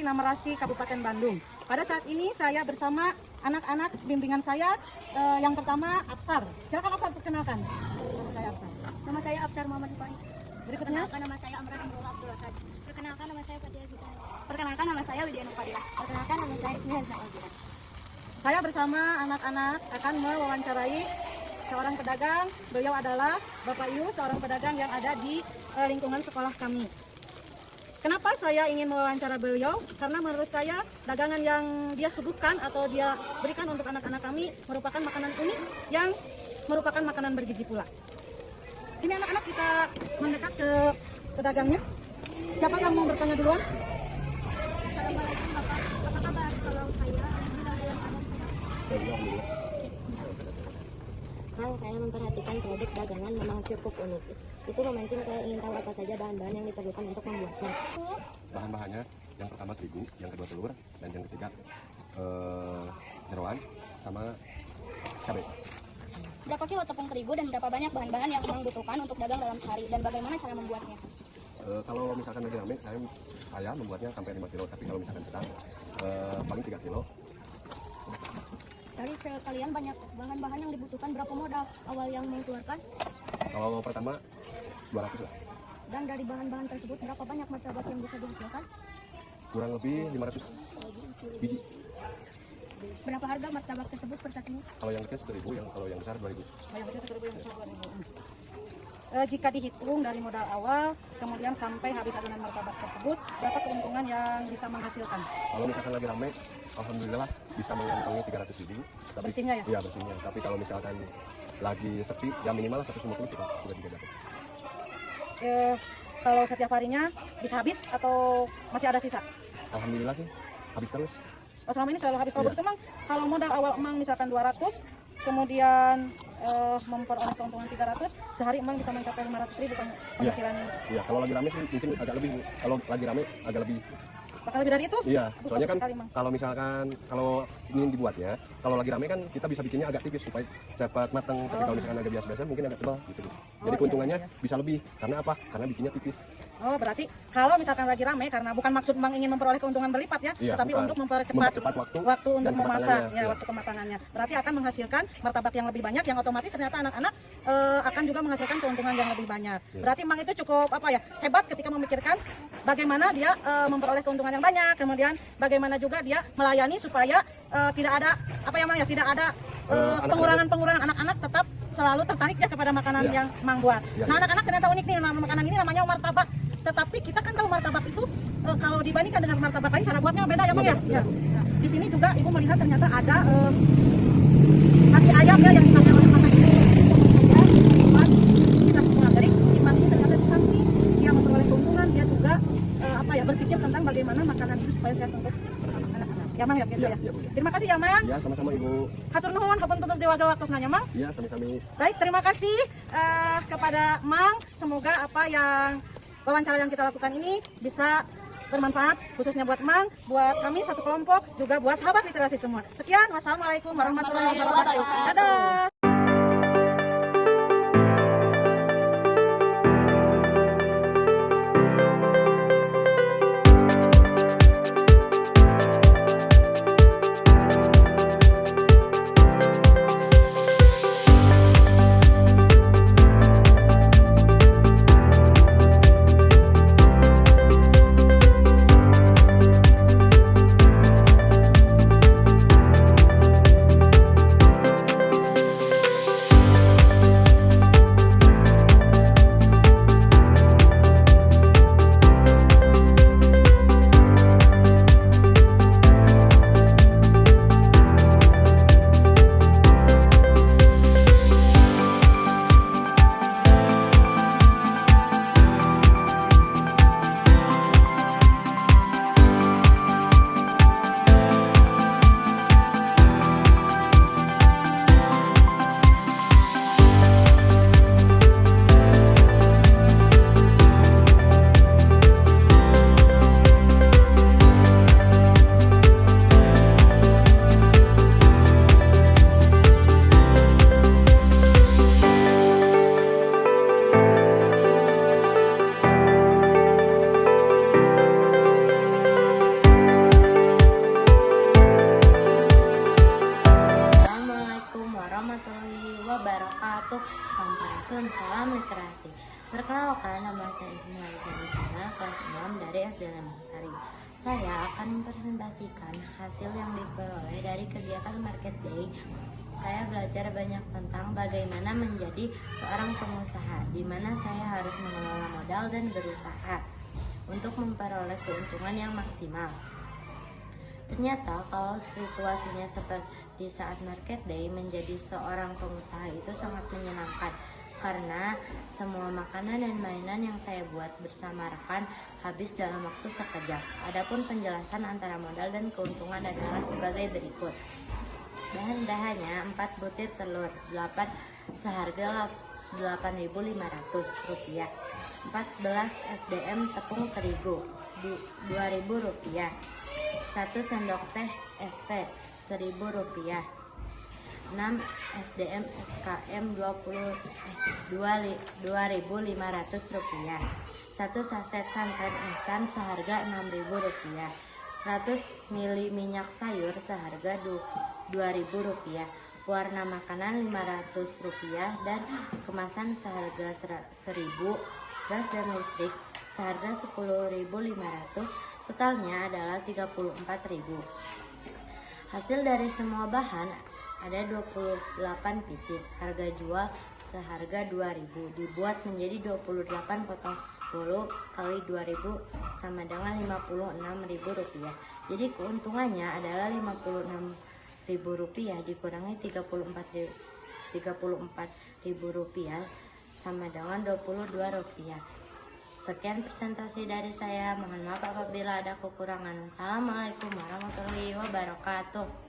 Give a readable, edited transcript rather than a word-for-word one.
Namerasi, Kabupaten Bandung. Pada saat ini saya bersama anak-anak bimbingan saya. Yang pertama Absar. Silakan Absar, perkenalkan. Nama saya Absar. Nama saya Absar Muhammad Ibrahim. Berikutnya, Perkenalkan nama saya Amran Abdullah Abdul Asad. Perkenalkan nama saya Fatia Zita. Perkenalkan nama saya Widya Nufadilah. Perkenalkan nama saya Ismihan Sa'adila. saya bersama anak-anak akan mewawancarai seorang pedagang. Beliau adalah Bapak Yu, seorang pedagang yang ada di lingkungan sekolah kami. Kenapa saya ingin mewawancara beliau? Karena menurut saya dagangan yang dia suguhkan atau dia berikan untuk anak-anak kami merupakan makanan unik yang merupakan makanan bergizi pula. Sini anak-anak, kita mendekat ke pedagangnya. Siapa yang mau bertanya duluan? Assalamualaikum Bapak. Apa kabar? Kalau saya alhamdulillah dalam keadaan sehat. Kang, saya memperhatikan produk dagangan memang cukup unik. Itu memancing saya ingin tahu apa saja bahan-bahan yang diperlukan untuk membuatnya. Bahan-bahannya yang pertama terigu, yang kedua telur, dan yang ketiga jeroan sama cabai. Berapa kilo tepung terigu dan berapa banyak bahan-bahan yang Abang butuhkan untuk dagang dalam sehari dan bagaimana cara membuatnya? Kalau misalkan lagi rame, saya membuatnya sampai 5 kilo, tapi kalau misalkan sedang paling 3 kilo. Dari sekalian banyak bahan-bahan yang dibutuhkan, berapa modal awal yang mengeluarkan? Kalau pertama 200 lah, Dan dari bahan-bahan tersebut berapa banyak martabak yang bisa dihasilkan? kurang lebih 500 biji. Berapa harga martabak tersebut per satunya? Kalau yang kecil 1.000, kalau yang besar 2.000. Yang kecil 1.000, yang besar 2.000. Jika dihitung dari modal awal, kemudian sampai habis adonan martabak tersebut, berapa keuntungan yang bisa menghasilkan? Kalau misalkan lagi rame, alhamdulillah bisa mengantongi 300 biji. Tapi, Bersihnya ya? Iya, bersihnya. Tapi kalau misalkan lagi sepi, ya minimal 150 sudah dijaga. Kalau setiap harinya bisa habis atau masih ada sisa? Alhamdulillah sih, habis terus. Oh, selama ini selalu habis. Kalau Iya. begitu Mang, kalau modal awal Emang misalkan 200, kemudian memperoleh keuntungan 300, sehari Emang bisa mencapai 500.000 penghasilannya. Iya, kalau lagi rame sih mungkin agak lebih. Kalau lagi rame agak lebih. Bakal lebih dari itu? Iya, Aduh, soalnya bagus kan sekali, Mang. kalau misalkan kalau ingin dibuatnya, kalau lagi rame kan kita bisa bikinnya agak tipis supaya cepat matang. Tapi kalau misalkan agak biasa-biasa mungkin agak tebal gitu. Jadi iya, keuntungannya iya. bisa lebih. Karena apa? Karena bikinnya tipis. Oh, berarti kalau misalkan lagi ramai, karena bukan maksud Bang ingin memperoleh keuntungan berlipat ya, Iya, tetapi bukan. untuk mempercepat Mempercepat waktu untuk dan memasak, kematangannya, ya, iya. waktu kematangannya. Berarti akan menghasilkan martabak yang lebih banyak, yang otomatis ternyata anak-anak akan juga menghasilkan keuntungan yang lebih banyak. Iya. Berarti Mang itu cukup hebat ketika memikirkan bagaimana dia memperoleh keuntungan yang banyak, kemudian bagaimana juga dia melayani supaya tidak ada tidak ada pengurangan anak-anak tetap selalu tertarik ya kepada makanan Iya. yang Mang buat. Iya, Nah, iya. anak-anak ternyata unik nih, nama makanan ini namanya martabak. Tetapi kita kan tahu martabak itu kalau dibandingkan dengan martabak lain cara buatnya beda ya Bang ya. Beda. Ya. Nah, di sini juga Ibu melihat ternyata ada kaki ayam ya yang dipakai oleh makan ini. Ya, buat kita semua. Jadi si Mang ini ternyata di samping dia memperoleh keuntungan, dia juga berpikir tentang bagaimana makanan itu supaya sehat untuk anak-anak. Ya Mang ya gitu Iya, ya. iya, Bu, ya. Terima kasih ya Mang. Ya, sama-sama Ibu. Hatur nuhun hapunten dewa-dewa waktusnya Mang. Ya, sami-sami. Baik, terima kasih kepada Mang. Semoga apa yang wawancara yang kita lakukan ini bisa bermanfaat, khususnya buat Mang, buat kami satu kelompok, juga buat sahabat literasi semua. Sekian, wassalamualaikum warahmatullahi wabarakatuh. Dadah. wabarakatuh. Sampurasun, salam literasi. Perkenalkan, nama saya Ismail Fadila, kelas 6 dari SD Lembang. Saya akan mempresentasikan hasil yang diperoleh dari kegiatan Market Day. Saya belajar banyak tentang bagaimana menjadi seorang pengusaha, di mana saya harus mengelola modal dan berusaha untuk memperoleh keuntungan yang maksimal. Ternyata kalau situasinya seperti saat Market Day, menjadi seorang pengusaha itu sangat menyenangkan karena semua makanan dan mainan yang saya buat bersama rekan habis dalam waktu sekejap. Adapun penjelasan antara modal dan keuntungan adalah sebagai berikut. Bahan-bahannya 4 butir telur 8 seharga Rp8.500, 14 SDM tepung terigu Rp2.000, 1 sendok teh SP Rp1.000, 6 SDM SKM Rp2.500, 1 saset santan instan seharga Rp6.000, 100 ml minyak sayur seharga Rp2.000, warna makanan Rp500 dan kemasan seharga Rp1.000, gas dan listrik seharga Rp10.500, totalnya adalah Rp34.000. Hasil dari semua bahan ada 28 pieces, harga jual seharga Rp2.000, dibuat menjadi 28 potong bolu kali Rp2.000 sama dengan Rp56.000. Jadi keuntungannya adalah Rp56.000 dikurangi Rp34.000 sama dengan Rp22. Sekian presentasi dari saya. Mohon maaf apabila ada kekurangan. Assalamualaikum warahmatullahi wabarakatuh.